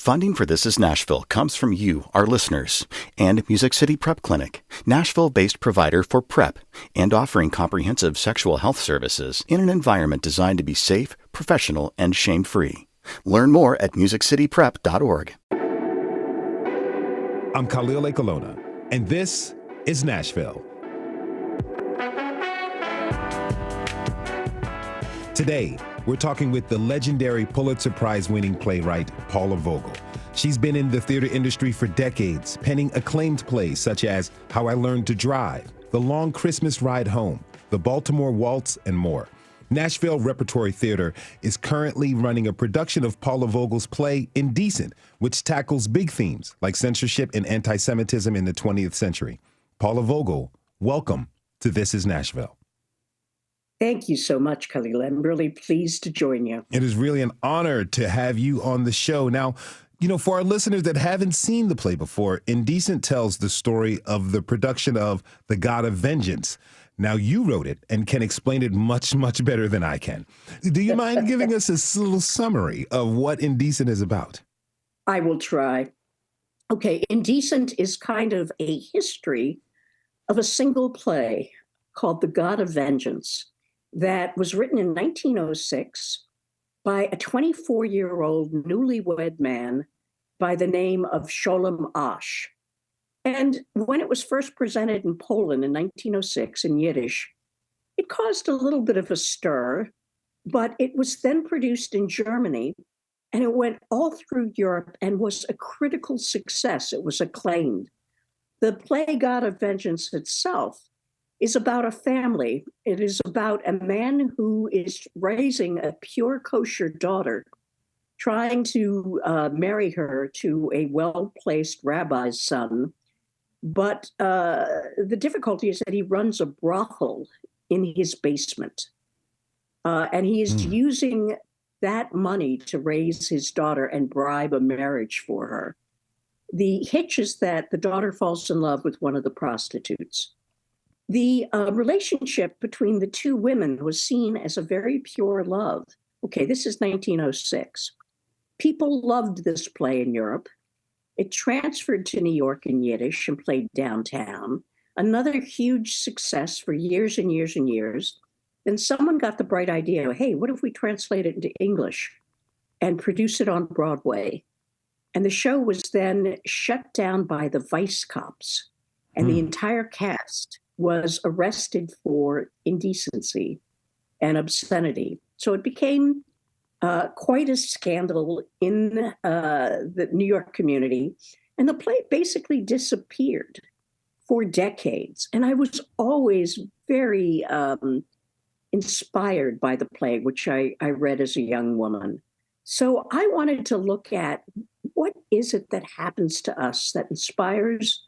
Funding for This Is Nashville comes from you, our listeners, and Music City Prep Clinic, Nashville-based provider for PrEP, and offering comprehensive sexual health services in an environment designed to be safe, professional, and shame-free. Learn more at musiccityprep.org. I'm Khalil Ekalona, and this is Nashville. Today, we're talking with the legendary Pulitzer Prize-winning playwright Paula Vogel. She's been in the theater industry for decades, penning acclaimed plays such as How I Learned to Drive, The Long Christmas Ride Home, The Baltimore Waltz, and more. Nashville Repertory Theatre is currently running a production of Paula Vogel's play Indecent, which tackles big themes like censorship and antisemitism in the 20th century. Paula Vogel, welcome to This Is Nashville. Thank you so much, Khalil. I'm really pleased to join you. It is really an honor to have you on the show. Now, for our listeners that haven't seen the play before, Indecent tells the story of the production of The God of Vengeance. Now, you wrote it and can explain it much, much better than I can. Do you mind giving us a little summary of what Indecent is about? I will try. Okay, Indecent is kind of a history of a single play called The God of Vengeance that was written in 1906 by a 24-year-old newlywed man by the name of Sholem Asch. And when it was first presented in Poland in 1906 in Yiddish, it caused a little bit of a stir, but it was then produced in Germany, and it went all through Europe and was a critical success. It was acclaimed. The play God of Vengeance itself is about a family. It is about a man who is raising a pure kosher daughter, trying to marry her to a well-placed rabbi's son. But the difficulty is that he runs a brothel in his basement. And he is using that money to raise his daughter and bribe a marriage for her. The hitch is that the daughter falls in love with one of the prostitutes. The relationship between the two women was seen as a very pure love. Okay, this is 1906. People loved this play in Europe. It transferred to New York in Yiddish and played downtown. Another huge success for years and years and years. Then someone got the bright idea, hey, what if we translate it into English and produce it on Broadway? And the show was then shut down by the vice cops, and the entire cast was arrested for indecency and obscenity. So it became quite a scandal in the New York community, and the play basically disappeared for decades. And I was always very inspired by the play, which I read as a young woman. So I wanted to look at what is it that happens to us that inspires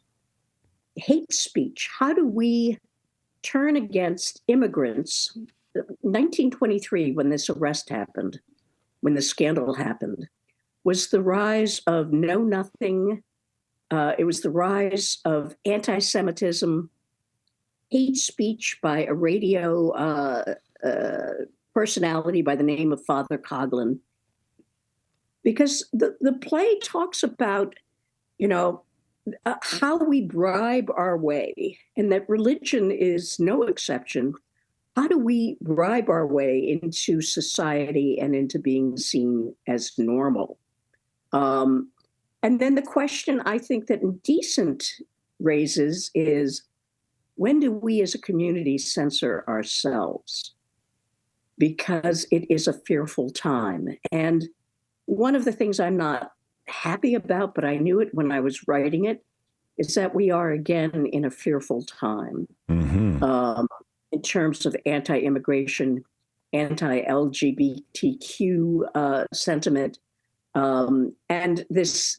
hate speech. How do we turn against immigrants? 1923, when this arrest happened, when the scandal happened, was the rise of Know Nothing. It was the rise of anti-Semitism, hate speech by a radio personality by the name of Father Coughlin. Because the play talks about, how we bribe our way, and that religion is no exception. How do we bribe our way into society and into being seen as normal? And then the question I think that Indecent raises is, when do we as a community censor ourselves? Because it is a fearful time. And one of the things I'm not happy about, but I knew it when I was writing it, is that we are again in a fearful time in terms of anti-immigration, anti-LGBTQ sentiment, and this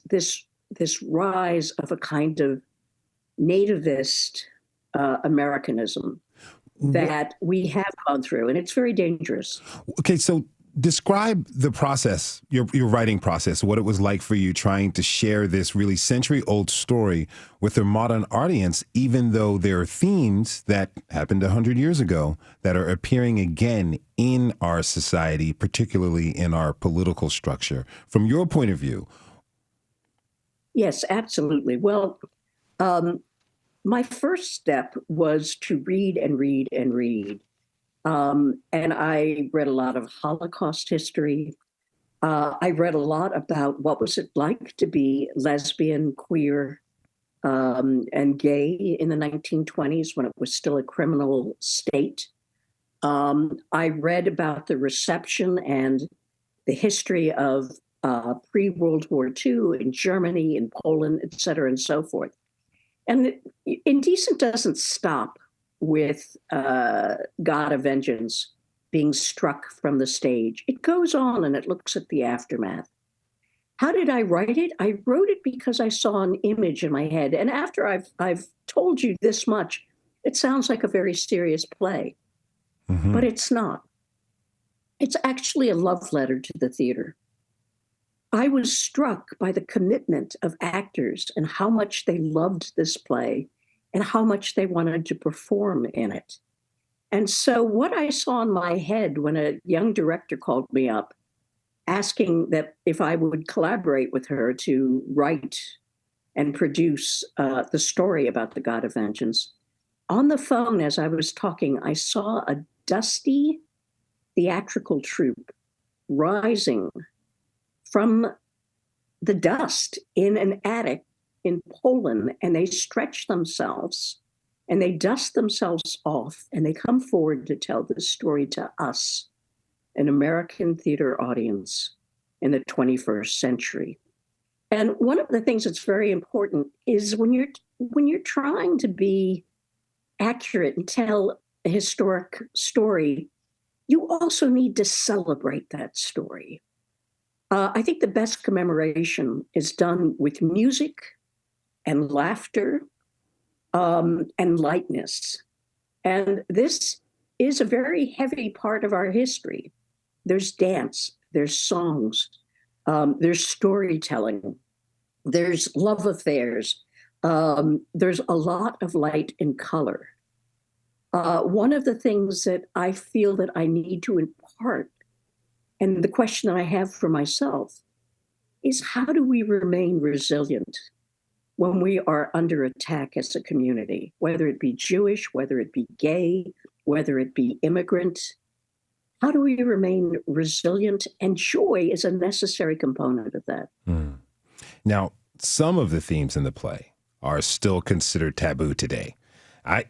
rise of a kind of nativist Americanism that we have gone through, and it's very dangerous. Okay, so describe the process, your writing process, what it was like for you trying to share this really century-old story with a modern audience, even though there are themes that happened 100 years ago that are appearing again in our society, particularly in our political structure. From your point of view, Yes, absolutely. Well, um, my first step was to read and read and read. And I read a lot of Holocaust history. I read a lot about what was it like to be lesbian, queer, and gay in the 1920s when it was still a criminal state. I read about the reception and the history of pre-World War II in Germany, in Poland, et cetera, and so forth. And Indecent doesn't stop with God of Vengeance being struck from the stage. It goes on and it looks at the aftermath. How did I write it? I wrote it because I saw an image in my head. And after I've told you this much, it sounds like a very serious play, Hmm. but it's not. It's actually a love letter to the theater. I was struck by the commitment of actors and how much they loved this play and how much they wanted to perform in it. And so, what I saw in my head when a young director called me up asking that if I would collaborate with her to write and produce the story about the God of Vengeance, on the phone as I was talking, I saw a dusty theatrical troupe rising from the dust in an attic in Poland, and they stretch themselves and they dust themselves off and they come forward to tell this story to us, an American theater audience in the 21st century. And one of the things that's very important is when you're trying to be accurate and tell a historic story, you also need to celebrate that story. I think the best commemoration is done with music and laughter and lightness. And this is a very heavy part of our history. There's dance, there's songs, there's storytelling, there's love affairs, there's a lot of light and color. One of the things that I feel that I need to impart, and the question that I have for myself, is how do we remain resilient when we are under attack as a community, whether it be Jewish, whether it be gay, whether it be immigrant? How do we remain resilient? And joy is a necessary component of that. Mm. Now, some of the themes in the play are still considered taboo today. I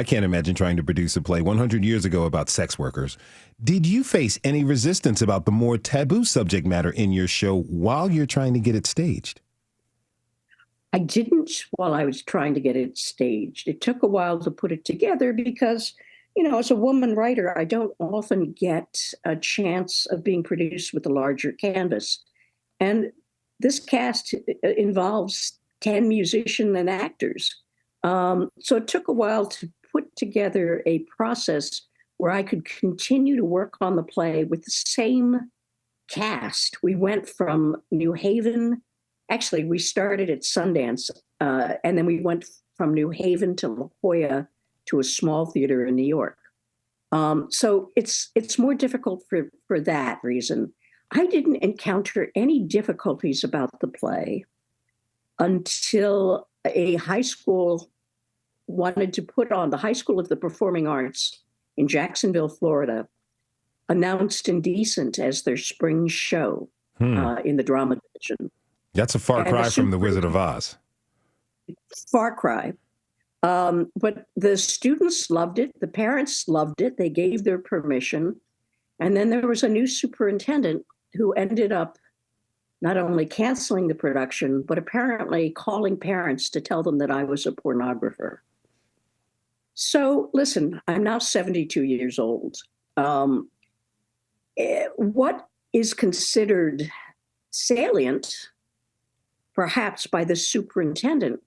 can't imagine trying to produce a play 100 years ago about sex workers. Did you face any resistance about the more taboo subject matter in your show while you're trying to get it staged? I didn't while I was trying to get it staged. It took a while to put it together because, as a woman writer, I don't often get a chance of being produced with a larger canvas. And this cast involves 10 musicians and actors. So it took a while to put together a process where I could continue to work on the play with the same cast. We went from New Haven. Actually, we started at Sundance, and then we went from New Haven to La Jolla to a small theater in New York. So it's more difficult for that reason. I didn't encounter any difficulties about the play until a high school wanted to put on, the High School of the Performing Arts in Jacksonville, Florida, announced Indecent as their spring show in the drama division. That's a far cry from The Wizard of Oz. Far cry. But the students loved it. The parents loved it. They gave their permission. And then there was a new superintendent who ended up not only canceling the production, but apparently calling parents to tell them that I was a pornographer. So listen, I'm now 72 years old. What is considered salient, perhaps by the superintendent,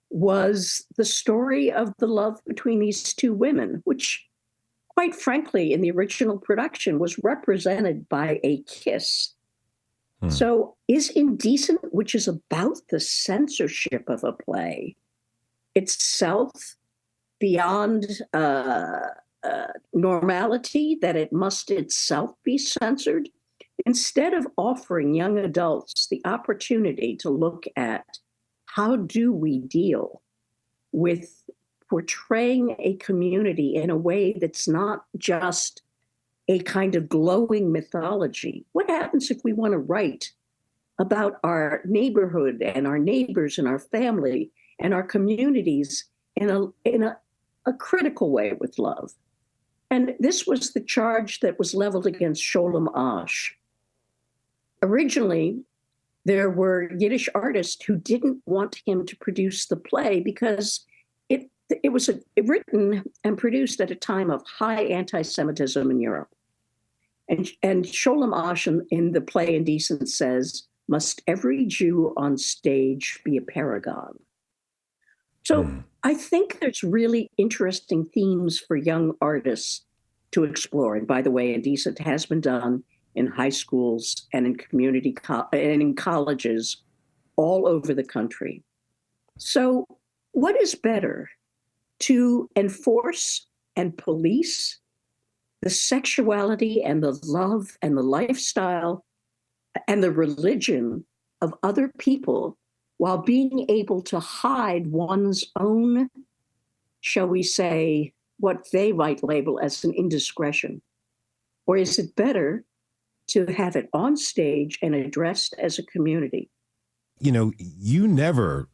was the story of the love between these two women, which, quite frankly, in the original production was represented by a kiss. So is Indecent, which is about the censorship of a play itself, beyond normality, that it must itself be censored? instead of offering young adults the opportunity to look at how do we deal with portraying a community in a way that's not just a kind of glowing mythology. What happens if we want to write about our neighborhood and our neighbors and our family and our communities in a critical way with love? And this was the charge that was leveled against Sholem Asch. Originally, there were Yiddish artists who didn't want him to produce the play because it was written and produced at a time of high anti-Semitism in Europe. And Sholem Asch in the play Indecent says, "Must every Jew on stage be a paragon?" So I think there's really interesting themes for young artists to explore. And by the way, Indecent has been done in high schools and in community and in colleges all over the country. So what is better, to enforce and police the sexuality and the love and the lifestyle and the religion of other people while being able to hide one's own, shall we say, what they might label as an indiscretion? Or is it better to have it on stage and addressed as a community? You know, you never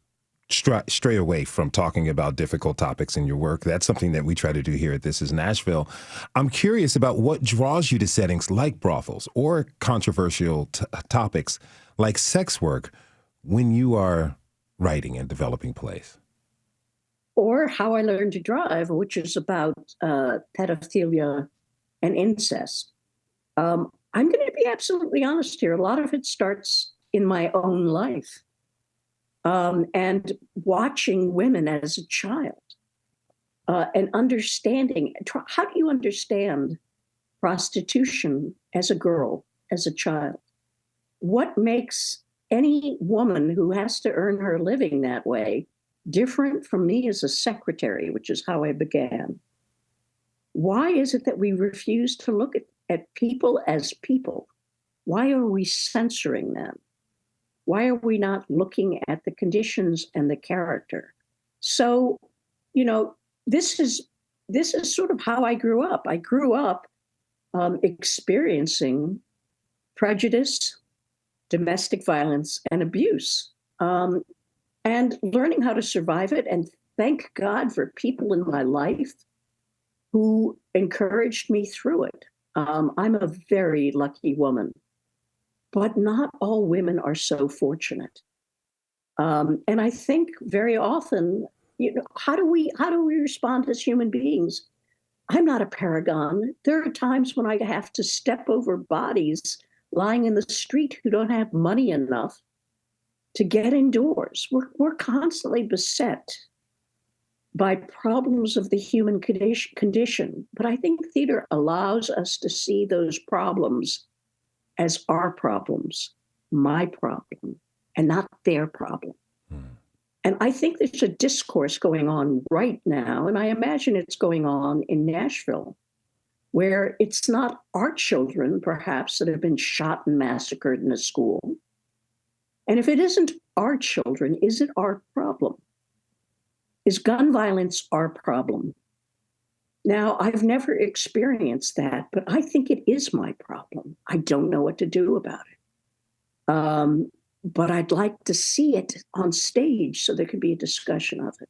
stray away from talking about difficult topics in your work. That's something that we try to do here at This Is Nashville. I'm curious about what draws you to settings like brothels or controversial topics like sex work when you are writing and developing plays. Or How I Learned to Drive, which is about pedophilia and incest. I'm going to be absolutely honest here. A lot of it starts in my own life. And watching women as a child and understanding, how do you understand prostitution as a girl, as a child? What makes any woman who has to earn her living that way different from me as a secretary, which is how I began? Why is it that we refuse to look at people as people? Why are we censoring them? Why are we not looking at the conditions and the character? So, you know, this is sort of how I grew up. I grew up experiencing prejudice, domestic violence, and abuse, and learning how to survive it. And thank God for people in my life who encouraged me through it. I'm a very lucky woman. But not all women are so fortunate. And I think very often, you know, how do we respond as human beings? I'm not a paragon. There are times when I have to step over bodies lying in the street who don't have money enough to get indoors. We're constantly beset by problems of the human condition. But I think theater allows us to see those problems as our problems, my problem, and not their problem. And I think there's a discourse going on right now, and I imagine it's going on in Nashville, where it's not our children, perhaps, that have been shot and massacred in a school. And if it isn't our children, is it our problem? Is gun violence our problem? Now, I've never experienced that, but I think it is my problem. I don't know what to do about it. But I'd like to see it on stage so there could be a discussion of it.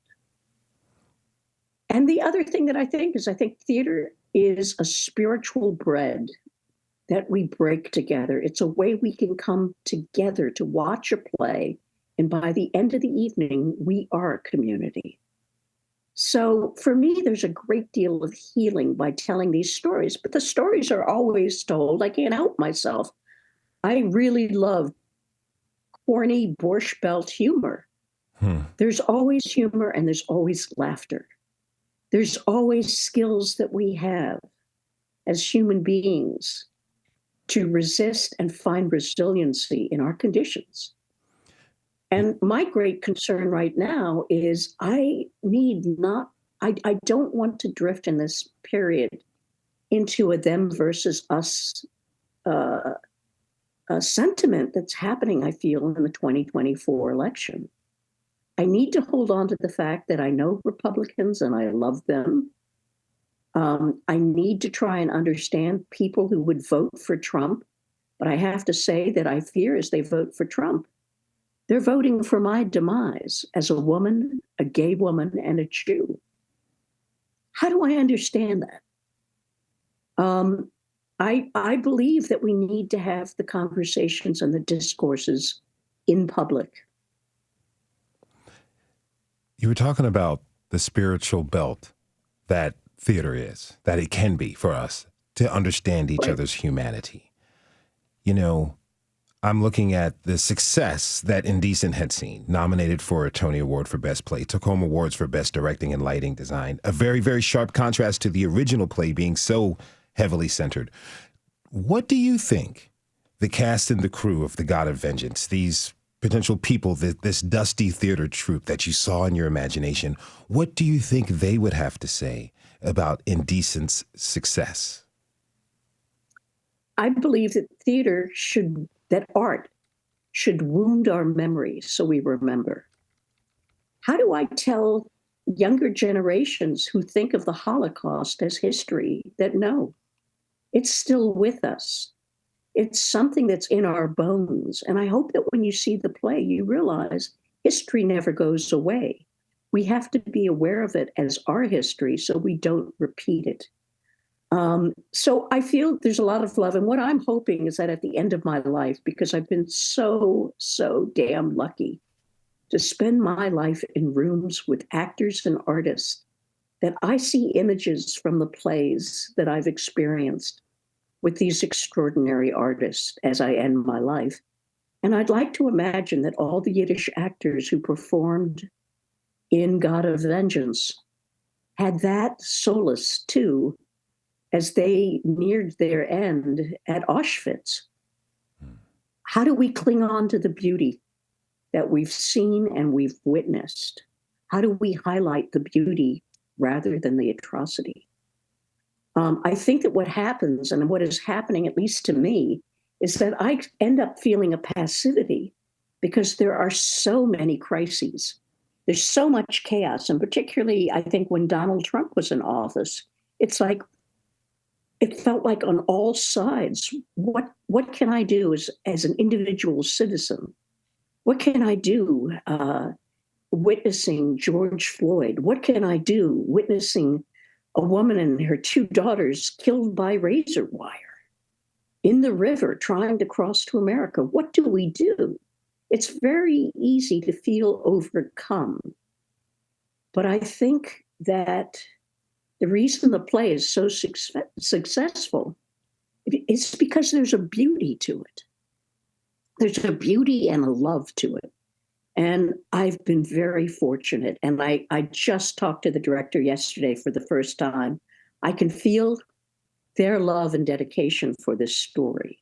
And the other thing that I think theater is a spiritual bread that we break together. It's a way we can come together to watch a play. And by the end of the evening, we are a community. So for me, there's a great deal of healing by telling these stories, but the stories are always told. I can't help myself. I really love corny Borscht Belt humor. There's always humor and there's always laughter. There's always skills that we have as human beings to resist and find resiliency in our conditions. And my great concern right now is I don't want to drift in this period into a them versus us sentiment that's happening, I feel, in the 2024 election. I need to hold on to the fact that I know Republicans and I love them. I need to try and understand people who would vote for Trump. But I have to say that I fear as they vote for Trump, they're voting for my demise as a woman, a gay woman, and a Jew. How do I understand that? I believe that we need to have the conversations and the discourses in public. You were talking about the spiritual belt that theater is, that it can be for us to understand each other's humanity. You know, I'm looking at the success that Indecent had seen, nominated for a Tony Award for Best Play, took home awards for Best Directing and Lighting Design, a very, very sharp contrast to the original play being so heavily centered. What do you think the cast and the crew of The God of Vengeance, these potential people, this dusty theater troupe that you saw in your imagination, what do you think they would have to say about Indecent's success? I believe that that art should wound our memories so we remember. How do I tell younger generations who think of the Holocaust as history that no, it's still with us? It's something that's in our bones. And I hope that when you see the play, you realize history never goes away. We have to be aware of it as our history so we don't repeat it. So I feel there's a lot of love. And what I'm hoping is that at the end of my life, because I've been so damn lucky to spend my life in rooms with actors and artists, that I see images from the plays that I've experienced with these extraordinary artists as I end my life. And I'd like to imagine that all the Yiddish actors who performed in God of Vengeance had that solace too, as they neared their end at Auschwitz. How do we cling on to the beauty that we've seen and we've witnessed? How do we highlight the beauty rather than the atrocity? I think that what happens, and what is happening, at least to me, is that I end up feeling a passivity because there are so many crises. There's so much chaos. And particularly, I think when Donald Trump was in office, it felt like on all sides, what can I do as an individual citizen? What can I do witnessing George Floyd? What can I do witnessing a woman and her two daughters killed by razor wire in the river trying to cross to America? What do we do? It's very easy to feel overcome. But I think that the reason the play is so successful is because there's a beauty to it. There's a beauty and a love to it. And I've been very fortunate. And I just talked to the director yesterday for the first time. I can feel their love and dedication for this story.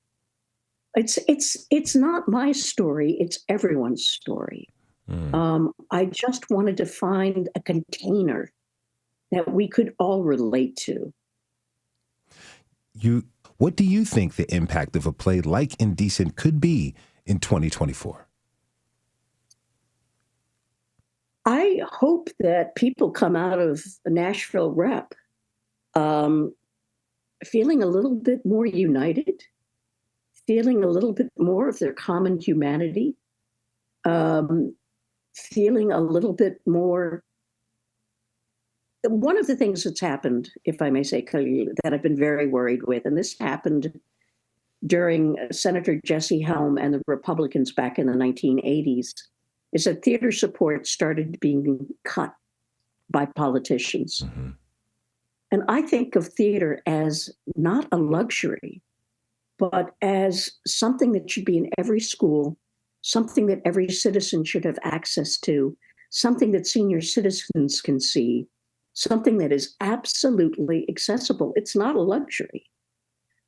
It's not my story, it's everyone's story. I just wanted to find a container that we could all relate to. What do you think the impact of a play like Indecent could be in 2024? I hope that people come out of the Nashville Rep feeling a little bit more united, feeling a little bit more of their common humanity, feeling a little bit more. One of the things that's happened, if I may say, that I've been very worried with, and this happened during Senator Jesse Helm and the Republicans back in the 1980s, is that theater support started being cut by politicians. Mm-hmm. And I think of theater as not a luxury, but as something that should be in every school, something that every citizen should have access to, something that senior citizens can see, something that is absolutely accessible. It's not a luxury.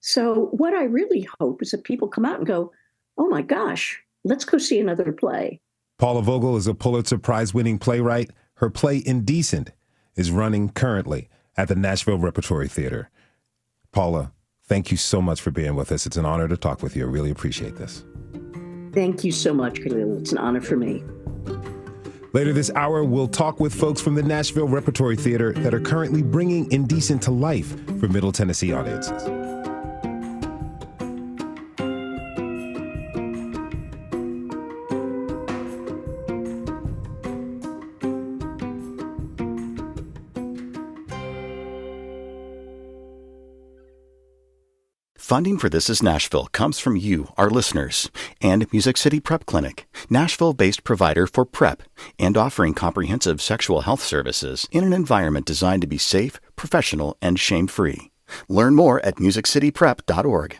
So what I really hope is that people come out and go, oh my gosh, let's go see another play. Paula Vogel is a Pulitzer Prize-winning playwright. Her play Indecent is running currently at the Nashville Repertory Theatre. Paula, Thank you so much for being with us. It's an honor to talk with you. I really appreciate this. Thank you so much, Khalil. It's an honor for me. Later this hour, we'll talk with folks from the Nashville Repertory Theatre that are currently bringing Indecent to life for Middle Tennessee audiences. Funding for This Is Nashville comes from you, our listeners, and Music City Prep Clinic, Nashville-based provider for PrEP and offering comprehensive sexual health services in an environment designed to be safe, professional, and shame-free. Learn more at musiccityprep.org.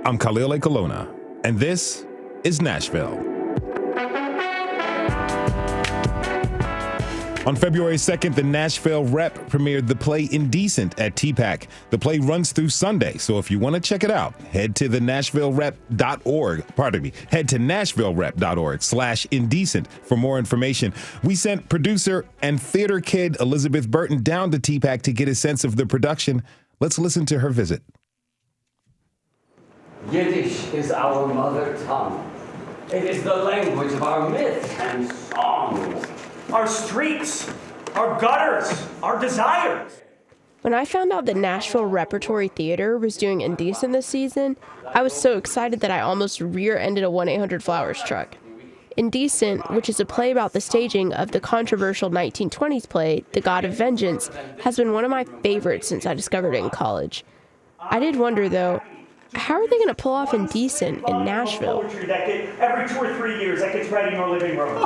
I'm Khalil A. Colonna, and this is Nashville. On February 2nd, the Nashville Rep premiered the play Indecent at TPAC. The play runs through Sunday, so if you want to check it out, head to head to nashvillerep.org/indecent for more information. We sent producer and theater kid Elizabeth Burton down to TPAC to get a sense of the production. Let's listen to her visit. Yiddish is our mother tongue. It is the language of our myths and songs. Our streets, our gutters, our desires. When I found out that Nashville Repertory Theatre was doing Indecent this season, I was so excited that I almost rear-ended a 1-800-Flowers truck. Indecent, which is a play about the staging of the controversial 1920s play, The God of Vengeance, has been one of my favorites since I discovered it in college. I did wonder, though, how are they going to pull off Indecent in Nashville? Every 2 or 3 years that gets read in your living room.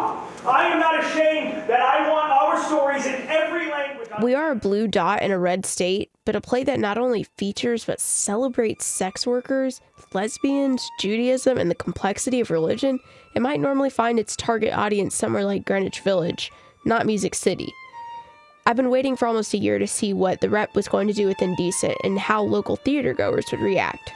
I am not ashamed that I want our stories in every language. We are a blue dot in a red state, but a play that not only features but celebrates sex workers, lesbians, Judaism, and the complexity of religion, it might normally find its target audience somewhere like Greenwich Village, not Music City. I've been waiting for almost a year to see what the Rep was going to do with Indecent and how local theater goers would react.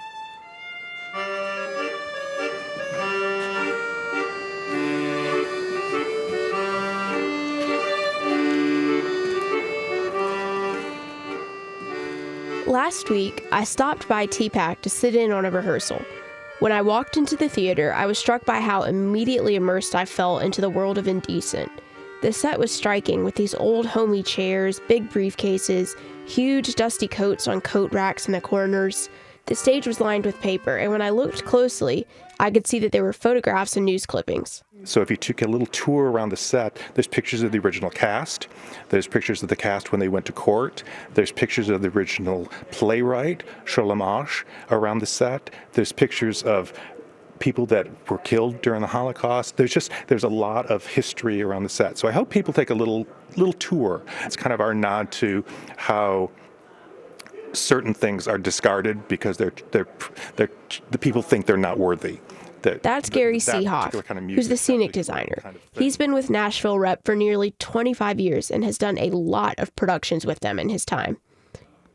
Last week, I stopped by TPAC to sit in on a rehearsal. When I walked into the theater, I was struck by how immediately immersed I felt into the world of Indecent. The set was striking, with these old homey chairs, big briefcases, huge dusty coats on coat racks in the corners. The stage was lined with paper, and when I looked closely, I could see that there were photographs and news clippings. So if you took a little tour around the set, there's pictures of the original cast, there's pictures of the cast when they went to court, there's pictures of the original playwright, Sholem Asch, around the set, there's pictures of people that were killed during the Holocaust. There's a lot of history around the set. So I hope people take a little tour. It's kind of our nod to how certain things are discarded because the people think they're not worthy. That's Gary Seehoff, who's the scenic designer. He's been with Nashville Rep for nearly 25 years and has done a lot of productions with them in his time.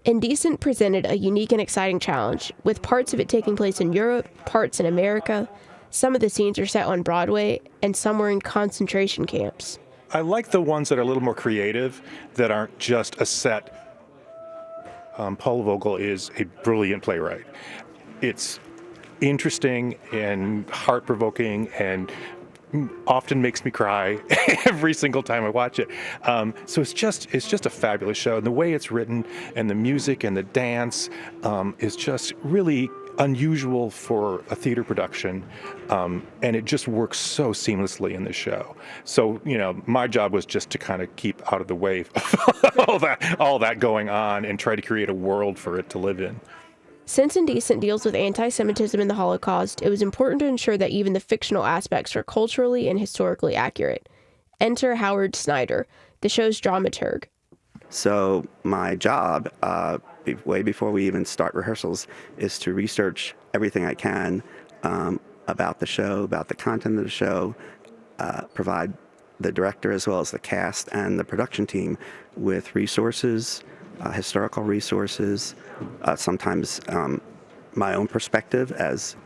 Indecent presented a unique and exciting challenge, with parts of it taking place in Europe, parts in America. Some of the scenes are set on Broadway, and some were in concentration camps. I like the ones that are a little more creative, that aren't just a set. Paula Vogel is a brilliant playwright. It's interesting and heart-provoking and often makes me cry every single time I watch it. So it's just a fabulous show. And the way it's written and the music and the dance is just really unusual for a theater production. And it just works so seamlessly in this show. So, my job was just to kind of keep out of the way of all that going on and try to create a world for it to live in. Since Indecent deals with antisemitism and the Holocaust, it was important to ensure that even the fictional aspects were culturally and historically accurate. Enter Howard Snyder, the show's dramaturg. So my job, way before we even start rehearsals, is to research everything I can about the show, about the content of the show, provide the director as well as the cast and the production team with resources, historical resources, sometimes my own perspective as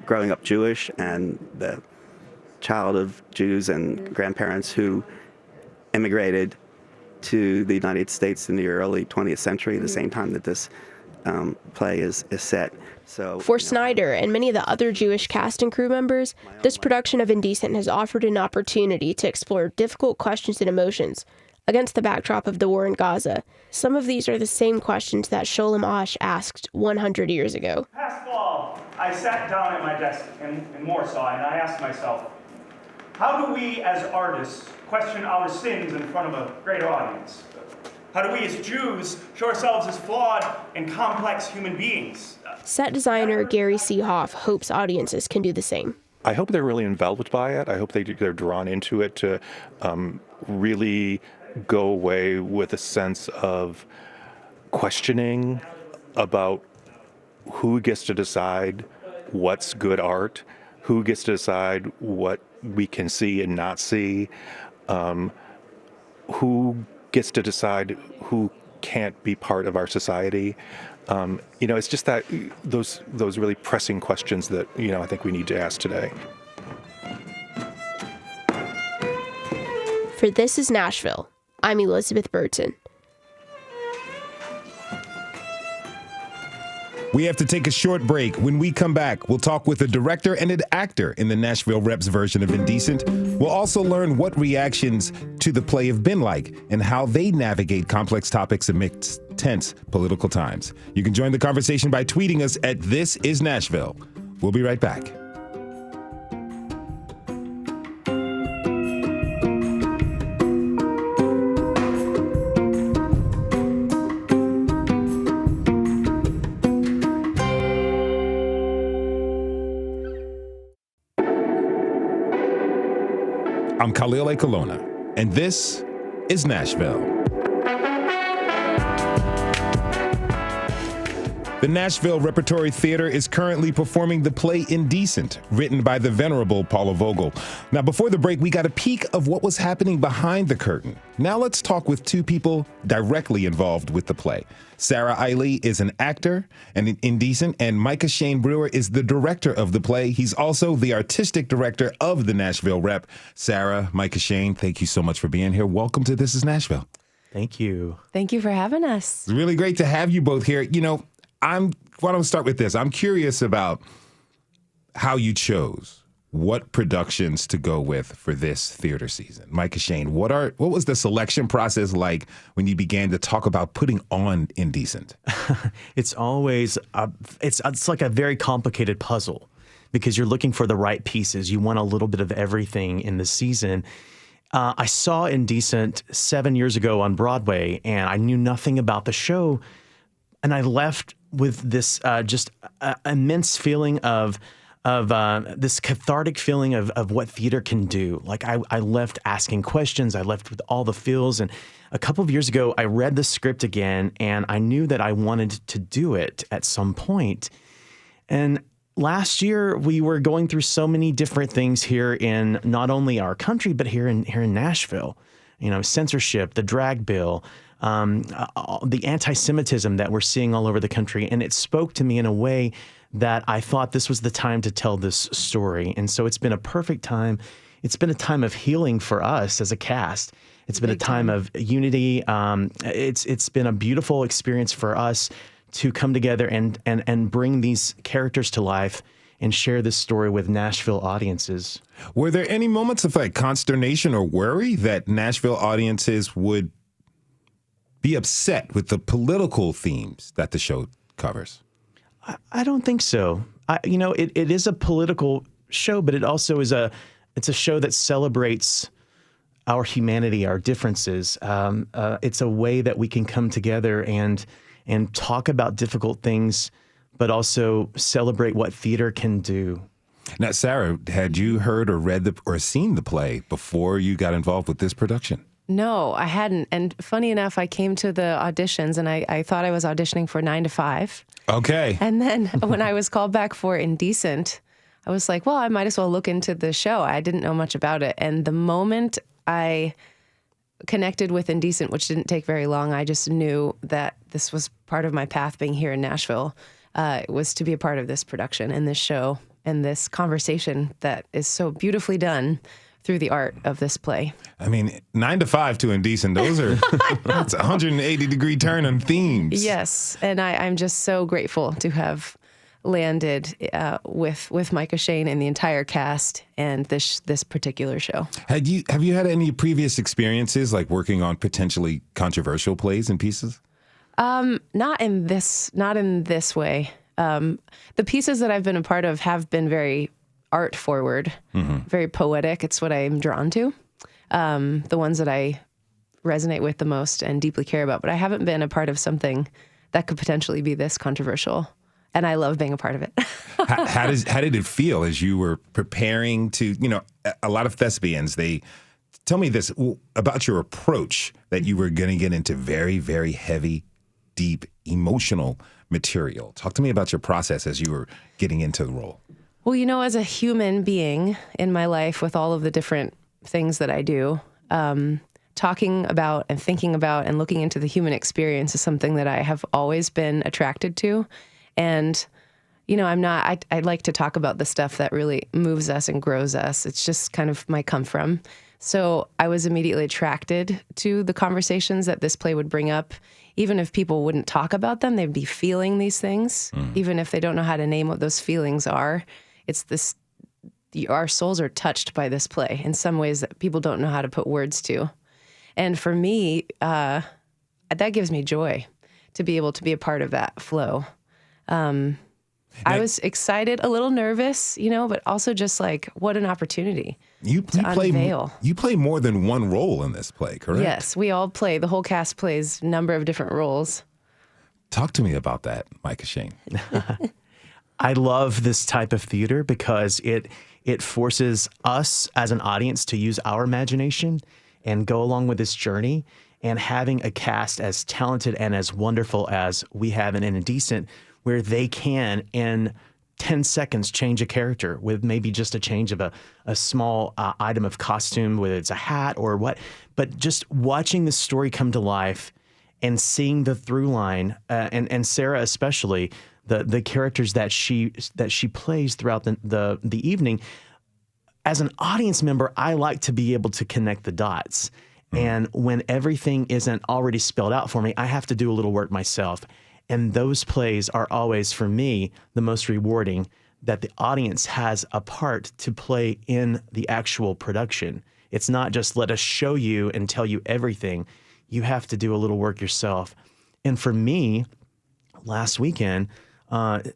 growing up Jewish and the child of Jews and grandparents who immigrated to the United States in the early 20th century, the same time that this play is set. So, For Snyder and many of the other Jewish cast and crew members, this production of Indecent has offered an opportunity to explore difficult questions and emotions against the backdrop of the war in Gaza. Some of these are the same questions that Sholem Asch asked 100 years ago. Past fall, I sat down at my desk in Warsaw and I asked myself, how do we as artists question our sins in front of a greater audience? How do we as Jews show ourselves as flawed and complex human beings? Set designer Gary C. Hoff hopes audiences can do the same. I hope they're really enveloped by it. I hope they're drawn into it to really go away with a sense of questioning about who gets to decide what's good art, who gets to decide what we can see and not see, who gets to decide who can't be part of our society. It's just that those really pressing questions that, I think we need to ask today. For This is Nashville, I'm Elizabeth Burton. We have to take a short break. When we come back, we'll talk with a director and an actor in the Nashville Rep's version of Indecent. We'll also learn what reactions to the play have been like and how they navigate complex topics amidst tense political times. You can join the conversation by tweeting us at This is Nashville. We'll be right back. I'm Khalil A. Colonna, and this is Nashville. The Nashville Repertory Theatre is currently performing the play Indecent, written by the venerable Paula Vogel. Now, before the break, we got a peek of what was happening behind the curtain. Now let's talk with two people directly involved with the play. Sarah Eiley is an actor and Indecent, and Micah Shane Brewer is the director of the play. He's also the artistic director of the Nashville Rep. Sarah, Micah Shane, thank you so much for being here. Welcome to This is Nashville. Thank you. Thank you for having us. It's really great to have you both here. Why don't we start with this? I'm curious about how you chose what productions to go with for this theater season. Micah Shane, what was the selection process like when you began to talk about putting on Indecent? It's always it's like a very complicated puzzle because you're looking for the right pieces. You want a little bit of everything in the season. I saw Indecent 7 years ago on Broadway, and I knew nothing about the show, and I left with this just immense feeling of this cathartic feeling of what theater can do. Like I left asking questions. I left with all the feels. And a couple of years ago, I read the script again, and I knew that I wanted to do it at some point. And last year, we were going through so many different things here in not only our country, but here in Nashville. Censorship, the drag bill, the antisemitism that we're seeing all over the country. And it spoke to me in a way that I thought this was the time to tell this story. And so it's been a perfect time. It's been a time of healing for us as a cast. It's been a time of unity. It's been a beautiful experience for us to come together and bring these characters to life and share this story with Nashville audiences. Were there any moments of consternation or worry that Nashville audiences would be upset with the political themes that the show covers? I don't think so. It is a political show, but it also is it's a show that celebrates our humanity, our differences. It's a way that we can come together and talk about difficult things, but also celebrate what theater can do. Now, Sarah, had you heard or read or seen the play before you got involved with this production? No, I hadn't. And funny enough, I came to the auditions and I thought I was auditioning for 9 to 5. Okay. And then when I was called back for Indecent, I was like, well, I might as well look into the show. I didn't know much about it. And the moment I connected with Indecent, which didn't take very long, I just knew that this was part of my path being here in Nashville. It was to be a part of this production and this show and this conversation that is so beautifully done through the art of this play. I mean, 9 to 5 to Indecent, those are, that's a 180-degree turn on themes. Yes, and I'm just so grateful to have landed with Micah Shane and the entire cast and this particular show. Have you had any previous experiences like working on potentially controversial plays and pieces? Not in this way. The pieces that I've been a part of have been very art forward, very poetic. It's what I'm drawn to. The ones that I resonate with the most and deeply care about. But I haven't been a part of something that could potentially be this controversial. And I love being a part of it. How did it feel as you were preparing to, a lot of thespians, they tell me this about your approach that you were going to get into very, very heavy, deep, emotional material. Talk to me about your process as you were getting into the role. Well, as a human being in my life with all of the different things that I do, talking about and thinking about and looking into the human experience is something that I have always been attracted to. And, I like to talk about the stuff that really moves us and grows us. It's just kind of my come from. So I was immediately attracted to the conversations that this play would bring up. Even if people wouldn't talk about them, they'd be feeling these things. Even if they don't know how to name what those feelings are. It's this, our souls are touched by this play in some ways that people don't know how to put words to. And for me, that gives me joy to be able to be a part of that flow. I was excited, a little nervous, but also just like, what an opportunity to unveil. You play more than one role in this play, correct? Yes, we all play. The whole cast plays a number of different roles. Talk to me about that, Micah Shane. I love this type of theater because it forces us as an audience to use our imagination and go along with this journey. And having a cast as talented and as wonderful as we have in Indecent, where they can, in 10 seconds, change a character with maybe just a change of a small item of costume, whether it's a hat or what. But just watching the story come to life and seeing the through line, and Sarah especially, the characters that she plays throughout the evening. As an audience member, I like to be able to connect the dots. And when everything isn't already spelled out for me, I have to do a little work myself. And those plays are always, for me, the most rewarding, that the audience has a part to play in the actual production. It's not just let us show you and tell you everything. You have to do a little work yourself. And for me, last weekend,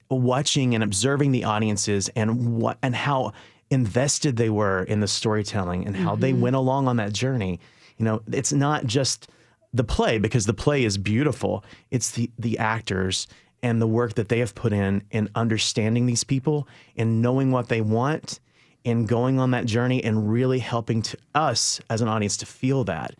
watching and observing the audiences and how invested they were in the storytelling and how they went along on that journey. It's not just the play, because the play is beautiful. It's the actors and the work that they have put in understanding these people and knowing what they want and going on that journey and really helping to us as an audience to feel that.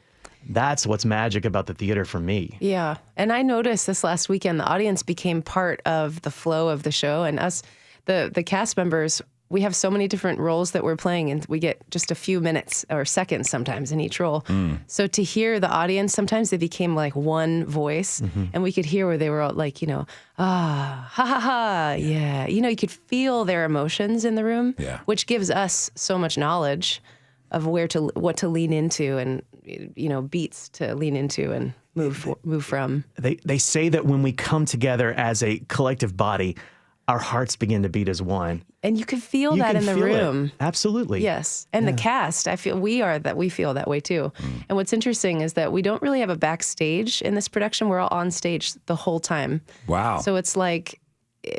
That's what's magic about the theater for me. Yeah. And I noticed this last weekend, the audience became part of the flow of the show, and us, the cast members, we have so many different roles that we're playing, and we get just a few minutes or seconds sometimes in each role. So to hear the audience, sometimes they became like one voice, and we could hear where they were all like, ha ha ha, yeah. You could feel their emotions in the room, which gives us so much knowledge of what to lean into and beats to lean into and move from. They say that when we come together as a collective body, our hearts begin to beat as one. And you can feel that in the room. It. Absolutely. Yes. And the cast, I feel we feel that way too. And what's interesting is that we don't really have a backstage in this production. We're all on stage the whole time. Wow. So it's like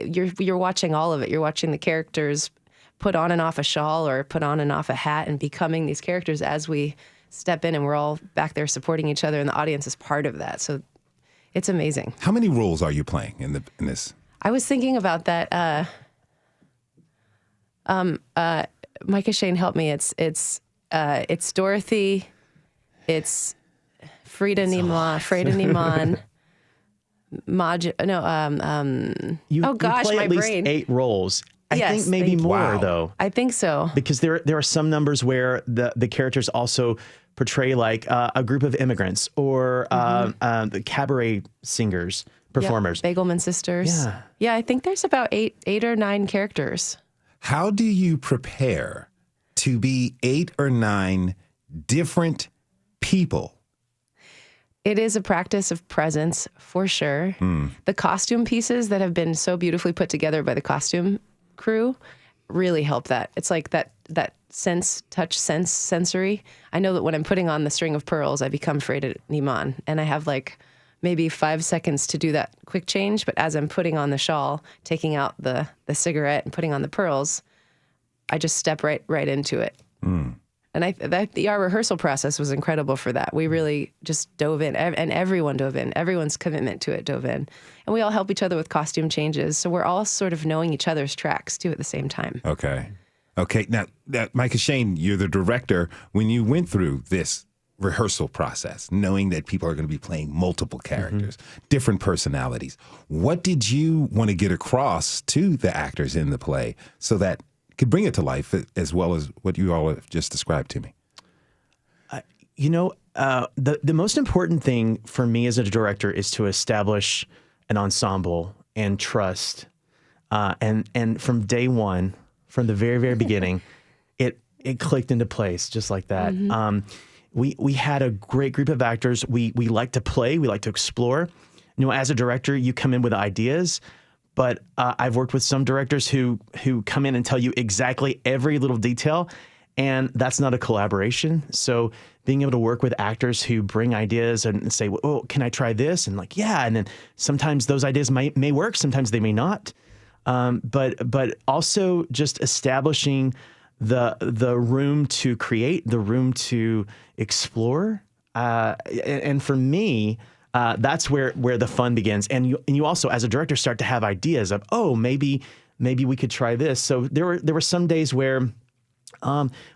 you're watching all of it. You're watching the characters put on and off a shawl or put on and off a hat and becoming these characters as we step in, and we're all back there supporting each other, and the audience is part of that. So it's amazing. How many roles are you playing in this? I was thinking about that. Micah Shane, help me. It's Dorothy. It's Frida Niemann. You play my at least brain. 8 roles. I Yes, think maybe more though. I think so. Because there are some numbers where the characters also portray like a group of immigrants or the cabaret singers, performers. Yeah, Bagelman sisters. Yeah, I think there's about 8 or 9 characters. How do you prepare to be 8 or 9 different people? It is a practice of presence, for sure. The costume pieces that have been so beautifully put together by the costume crew really help that. It's like that sensory. I know that when I'm putting on the string of pearls, I become Freda Niman, and I have like maybe 5 seconds to do that quick change. But as I'm putting on the shawl, taking out the cigarette and putting on the pearls, I just step right into it. And our rehearsal process was incredible for that. We really just dove in, and everyone dove in. Everyone's commitment to it dove in. And we all help each other with costume changes. So we're all sort of knowing each other's tracks, too, at the same time. Okay. Now, Micah Shane, you're the director. When you went through this rehearsal process, knowing that people are going to be playing multiple characters, different personalities, what did you want to get across to the actors in the play so that could bring it to life as well as what you all have just described to me? The most important thing for me as a director is to establish an ensemble and trust. And from day one, from the very, very beginning, it clicked into place just like that. We had a great group of actors. We like to play. We like to explore. As a director, you come in with ideas. But I've worked with some directors who come in and tell you exactly every little detail, and that's not a collaboration. So being able to work with actors who bring ideas and say, "Oh, can I try this?" and like, yeah, and then sometimes those ideas may work, sometimes they may not. But also just establishing the room to create, the room to explore, and for me. That's where the fun begins, and you also, as a director, start to have ideas of, oh, maybe we could try this. So there were some days where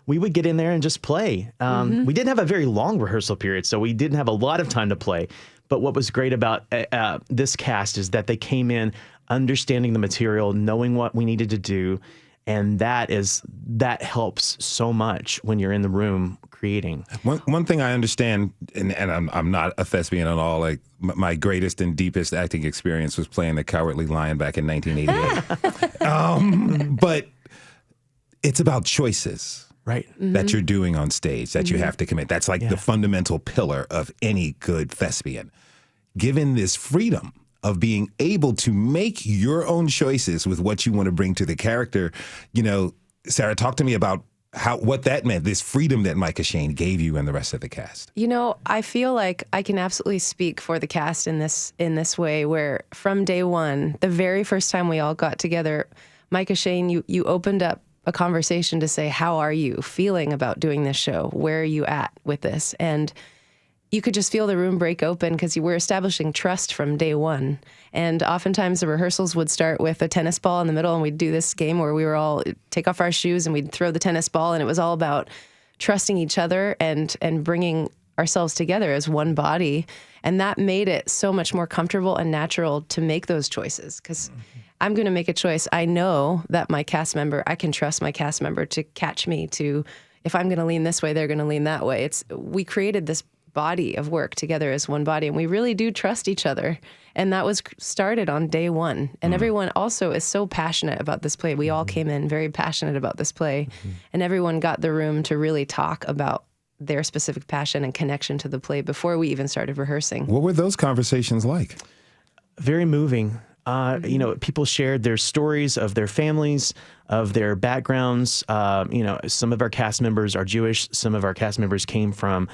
we would get in there and just play. We didn't have a very long rehearsal period, so we didn't have a lot of time to play. But what was great about this cast is that they came in understanding the material, knowing what we needed to do, and that helps so much when you're in the room creating. One thing I understand, and I'm not a thespian at all. Like my greatest and deepest acting experience was playing the Cowardly Lion back in 1988. But it's about choices, right? That you're doing on stage that you have to commit. That's like the fundamental pillar of any good thespian. Given this freedom of being able to make your own choices with what you want to bring to the character, Sarah, talk to me about what that meant, this freedom that Micah Shane gave you and the rest of the cast. I feel like I can absolutely speak for the cast in this way, where from day one, the very first time we all got together, Micah Shane, you opened up a conversation to say, how are you feeling about doing this show? Where are you at with this? And you could just feel the room break open because you were establishing trust from day one. And oftentimes the rehearsals would start with a tennis ball in the middle, and we'd do this game where we were all take off our shoes and we'd throw the tennis ball, and it was all about trusting each other and bringing ourselves together as one body. And that made it so much more comfortable and natural to make those choices, because I'm going to make a choice. I know that I can trust my cast member to catch me to, if I'm going to lean this way, they're going to lean that way. We created this body of work together as one body, and we really do trust each other. And that was started on day one. And everyone also is so passionate about this play. We all came in very passionate about this play, and everyone got the room to really talk about their specific passion and connection to the play before we even started rehearsing. What were those conversations like? Very moving. People shared their stories of their families, of their backgrounds. Some of our cast members are Jewish. Some of our cast members came from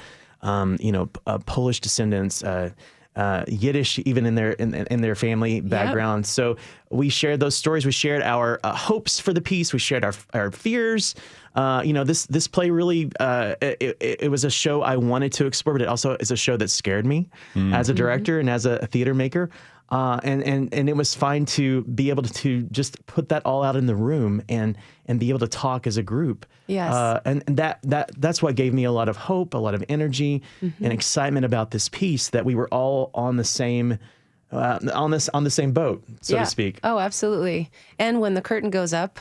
Polish descendants, Yiddish, even in their family background. Yep. So we shared those stories. We shared our hopes for the piece. We shared our fears. This play really it was a show I wanted to explore, but it also is a show that scared me as a director and as a theater maker. And it was fine to be able to just put that all out in the room and be able to talk as a group. Yes. And that's what gave me a lot of hope, a lot of energy, and excitement about this piece, that we were all on the same on the same boat, so to speak. Oh, absolutely. And when the curtain goes up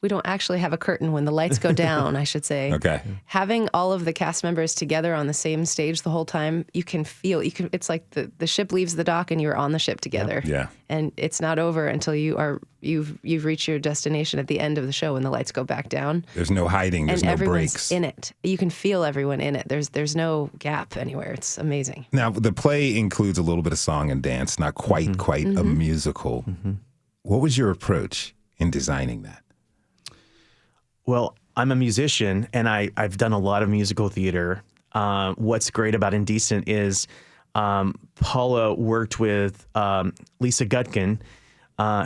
we don't actually have a curtain when the lights go down, I should say. Okay. Having all of the cast members together on the same stage the whole time, it's like the ship leaves the dock and you're on the ship together. Yeah. And it's not over until you've reached your destination at the end of the show when the lights go back down. There's no hiding. There's and no everyone's breaks. in it. You can feel everyone in it. There's no gap anywhere. It's amazing. Now, the play includes a little bit of song and dance, not quite a musical. What was your approach in designing that? Well, I'm a musician, and I've done a lot of musical theater. What's great about Indecent is Paula worked with Lisa Gutkin,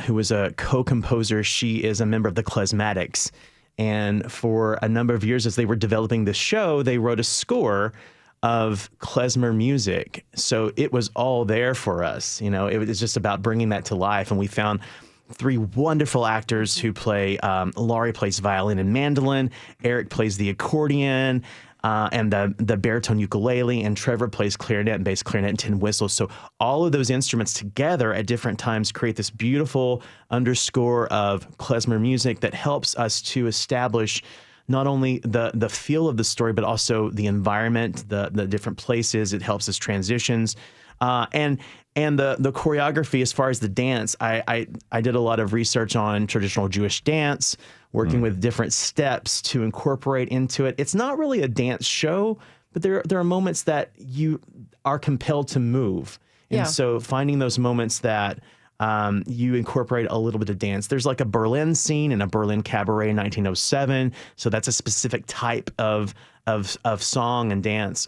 who was a co-composer. She is a member of the Klezmatics. And for a number of years, as they were developing the show, they wrote a score of klezmer music. So it was all there for us. You know, it was just about bringing that to life. And we found 3 wonderful actors who play, Laurie plays violin and mandolin, Eric plays the accordion, and the baritone ukulele, and Trevor plays clarinet and bass clarinet and tin whistles. So all of those instruments together at different times create this beautiful underscore of klezmer music that helps us to establish not only the feel of the story, but also the environment, the different places. It helps us transitions. And the choreography, as far as the dance, I did a lot of research on traditional Jewish dance, working with different steps to incorporate into it. It's not really a dance show, but there are moments that you are compelled to move. And so finding those moments that you incorporate a little bit of dance. There's like a Berlin scene in a Berlin cabaret in 1907. So that's a specific type of song and dance.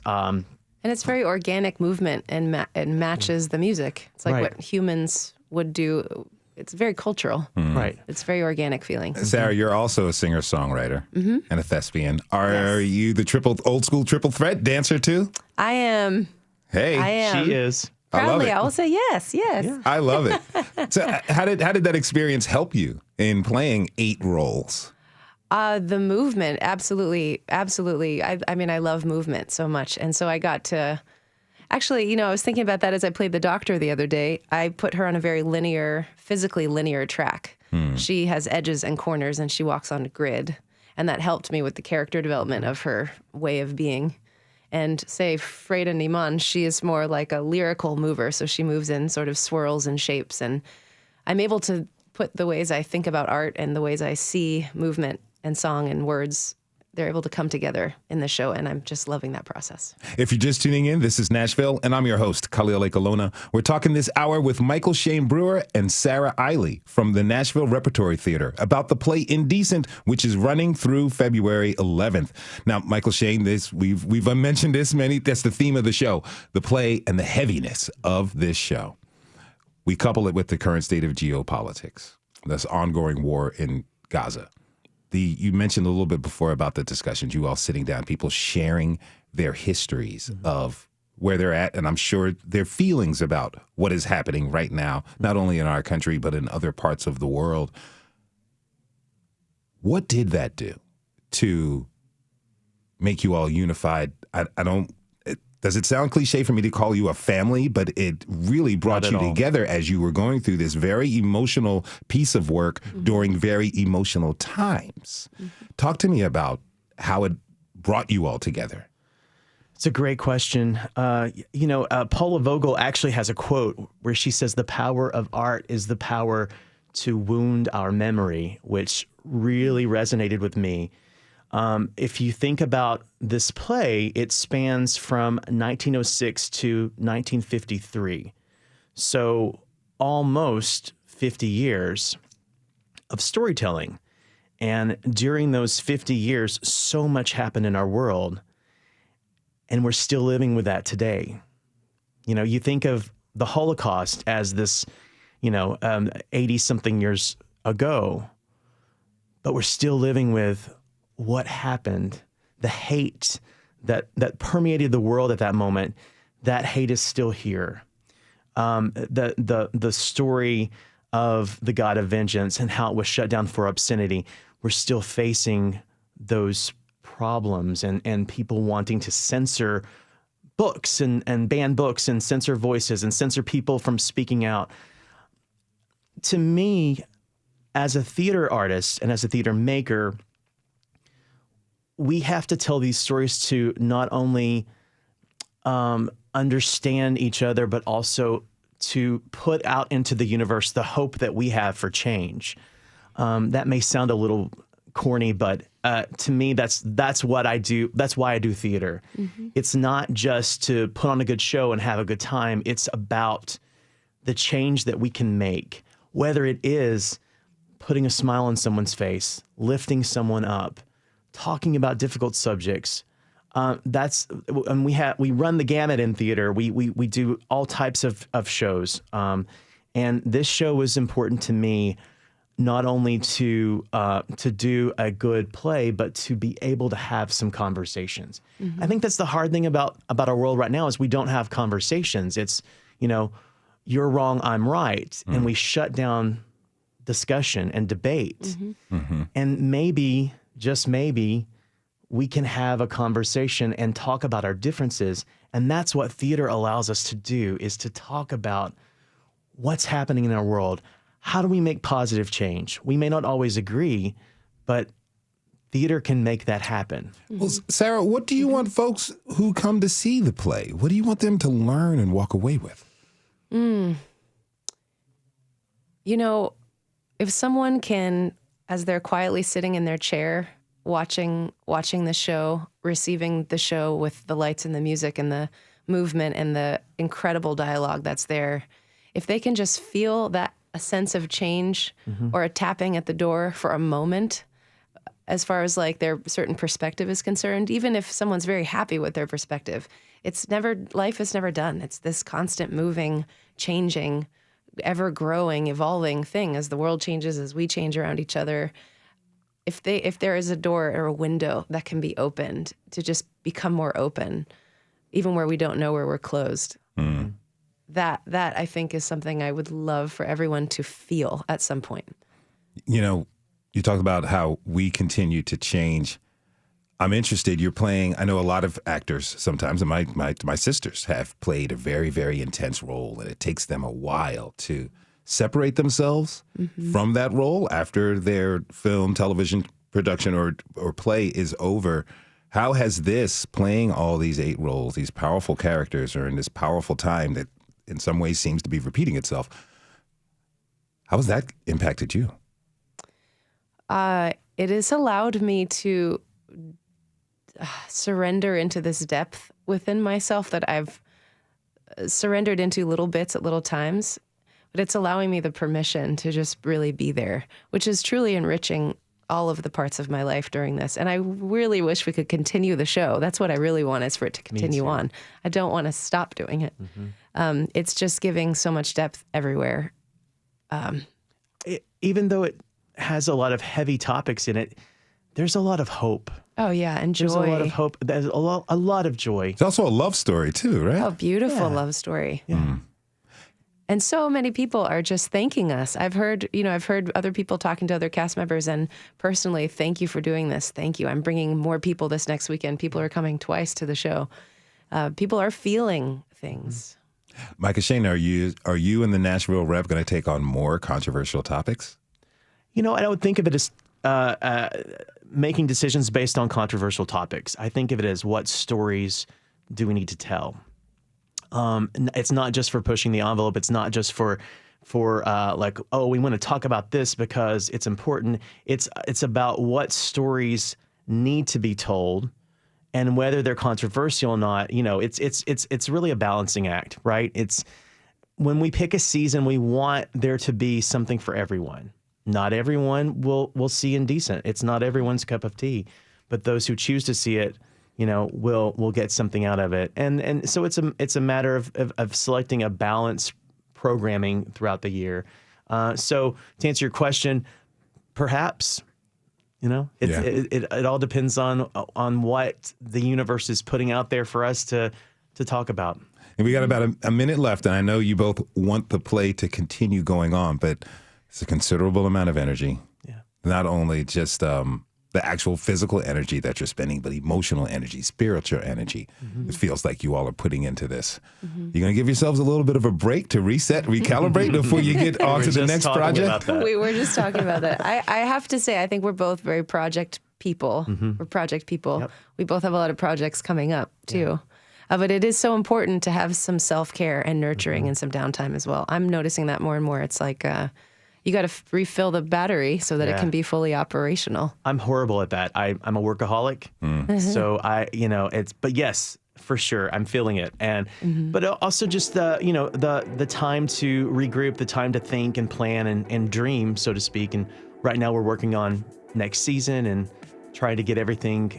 And it's very organic movement and it matches the music. It's like what humans would do. It's very cultural. Right. It's very organic feeling. Sarah, you're also a singer-songwriter and a thespian. Are you the old school triple threat dancer too? I am. Hey, I am. She is. Proudly, I I will say yes. Yeah. I love it. So how did that experience help you in playing 8 roles? The movement, absolutely. I mean, I love movement so much. And so I got to, actually, I was thinking about that as I played the doctor the other day. I put her on a very physically linear track. She has edges and corners and she walks on a grid. And that helped me with the character development of her way of being. And say Freda Niemann, she is more like a lyrical mover. So she moves in sort of swirls and shapes. And I'm able to put the ways I think about art and the ways I see movement and song and words, they're able to come together in the show, and I'm just loving that process. If you're just tuning in, this is Nashville, and I'm your host, Khalil Ekalona. We're talking this hour with Michael Shane Brewer and Sarah Eiley from the Nashville Repertory Theatre about the play Indecent, which is running through February 11th. Now, Michael Shane, we've mentioned this that's the theme of the show, the play and the heaviness of this show. We couple it with the current state of geopolitics, this ongoing war in Gaza. You mentioned a little bit before about the discussions, you all sitting down, people sharing their histories of where they're at, and I'm sure their feelings about what is happening right now, not only in our country, but in other parts of the world. What did that do to make you all unified? Does it sound cliche for me to call you a family, but it really brought you together as you were going through this very emotional piece of work during very emotional times. Talk to me about how it brought you all together. It's a great question. Paula Vogel actually has a quote where she says, "The power of art is the power to wound our memory," which really resonated with me. If you think about this play, it spans from 1906 to 1953. So almost 50 years of storytelling. And during those 50 years, so much happened in our world. And we're still living with that today. You think of the Holocaust as this, 80-something years ago. But we're still living with what happened, the hate that permeated the world at that moment. That hate is still here. The story of the God of vengeance and how it was shut down for obscenity. We're still facing those problems and people wanting to censor books and ban books and censor voices and censor people from speaking out. To me, as a theater artist and as a theater maker, we have to tell these stories to not only understand each other, but also to put out into the universe the hope that we have for change. That may sound a little corny, but to me, that's what I do. That's why I do theater. Mm-hmm. It's not just to put on a good show and have a good time. It's about the change that we can make, whether it is putting a smile on someone's face, lifting someone up, talking about difficult subjects. And we run the gamut in theater. We do all types of shows. And this show was important to me, not only to do a good play, but to be able to have some conversations. Mm-hmm. I think that's the hard thing about our world right now is we don't have conversations. It's, you're wrong, I'm right. Mm-hmm. And we shut down discussion and debate. Mm-hmm. Mm-hmm. And maybe, just maybe, we can have a conversation and talk about our differences. And that's what theater allows us to do, is to talk about what's happening in our world. How do we make positive change? We may not always agree, but theater can make that happen. Well, Sarah, what do you want folks who come to see the play? What do you want them to learn and walk away with? If someone can, as they're quietly sitting in their chair, watching the show, receiving the show with the lights and the music and the movement and the incredible dialogue that's there, if they can just feel that a sense of change or a tapping at the door for a moment, as far as like their certain perspective is concerned, even if someone's very happy with their perspective, life is never done. It's this constant moving, changing, ever growing, evolving thing as the world changes, as we change around each other. If there is a door or a window that can be opened to just become more open, even where we don't know where we're closed, that I think is something I would love for everyone to feel at some point. You talked about how we continue to change. I'm interested. You're playing. I know a lot of actors sometimes, and my sisters have played a very, very intense role, and it takes them a while to separate themselves from that role after their film, television production, or play is over. How has this, playing all these 8 roles, these powerful characters, or in this powerful time that in some ways seems to be repeating itself, how has that impacted you? It has allowed me to surrender into this depth within myself that I've surrendered into little bits at little times. But it's allowing me the permission to just really be there, which is truly enriching all of the parts of my life during this. And I really wish we could continue the show. That's what I really want, is for it to continue on. I don't want to stop doing it. Mm-hmm. It's just giving so much depth everywhere. Even though it has a lot of heavy topics in it, there's a lot of hope. Oh, yeah, and joy. There's a lot of hope. There's a lot of joy. It's also a love story, too, right? Oh, beautiful love story. Yeah. Mm. And so many people are just thanking us. I've heard other people talking to other cast members, and personally, thank you for doing this. Thank you. I'm bringing more people this next weekend. People are coming twice to the show. People are feeling things. Micah Shane, are you and the Nashville Rep going to take on more controversial topics? I don't think of it as making decisions based on controversial topics. I think of it as, what stories do we need to tell? It's not just for pushing the envelope. It's not just for we want to talk about this because it's important. It's about what stories need to be told, and whether they're controversial or not. It's really a balancing act, right? It's when we pick a season, we want there to be something for everyone. Not everyone will see Indecent. It's not everyone's cup of tea, but those who choose to see it, will get something out of it. And so it's a matter of selecting a balanced programming throughout the year. So to answer your question, perhaps, it all depends on what the universe is putting out there for us to talk about. And we got about a minute left, and I know you both want the play to continue going on, but it's a considerable amount of energy. Yeah. Not only just the actual physical energy that you're spending, but emotional energy, spiritual energy. It feels like you all are putting into this. You're going to give yourselves a little bit of a break to reset, recalibrate before you get on to the next project? We were just talking about that. I have to say, I think we're both very project people. We're project people. Yep. We both have a lot of projects coming up, too. But it is so important to have some self-care and nurturing and some downtime as well. I'm noticing that more and more. It's like you got to refill the battery so that it can be fully operational. I'm horrible at that. I'm a workaholic. So but yes, for sure, I'm feeling it. And but also just the time to regroup, the time to think and plan and dream, so to speak. And right now we're working on next season and trying to get everything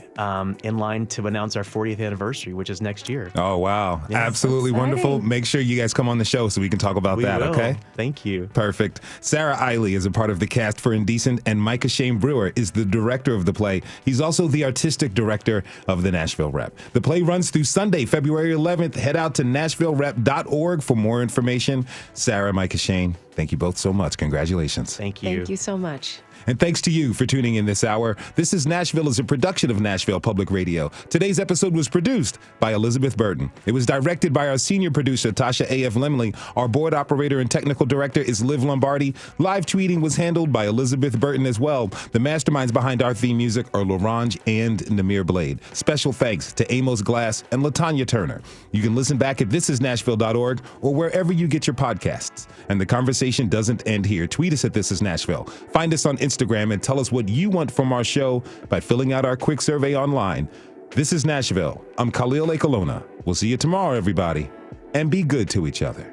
in line to announce our 40th anniversary, which is next year. Oh, wow. Yeah. Absolutely wonderful. Make sure you guys come on the show so we can talk about that, will. okay? Thank you. Perfect. Sarah Eiley is a part of the cast for Indecent, and Micah Shane Brewer is the director of the play. He's also the artistic director of the Nashville Rep. The play runs through Sunday, February 11th. Head out to nashvillerep.org for more information. Sarah, Micah Shane, thank you both so much. Congratulations. Thank you. Thank you so much. And thanks to you for tuning in this hour. This is Nashville is a production of Nashville Public Radio. Today's episode was produced by Elizabeth Burton. It was directed by our senior producer, Tasha A.F. Lemley. Our board operator and technical director is Liv Lombardi. Live tweeting was handled by Elizabeth Burton as well. The masterminds behind our theme music are Larange and Namir Blade. Special thanks to Amos Glass and LaTanya Turner. You can listen back at thisisnashville.org or wherever you get your podcasts. And the conversation doesn't end here. Tweet us at This Is Nashville. Find us on Instagram and tell us what you want from our show by filling out our quick survey online. This is Nashville. I'm Khalil Ekalona. We'll see you tomorrow, everybody. And be good to each other.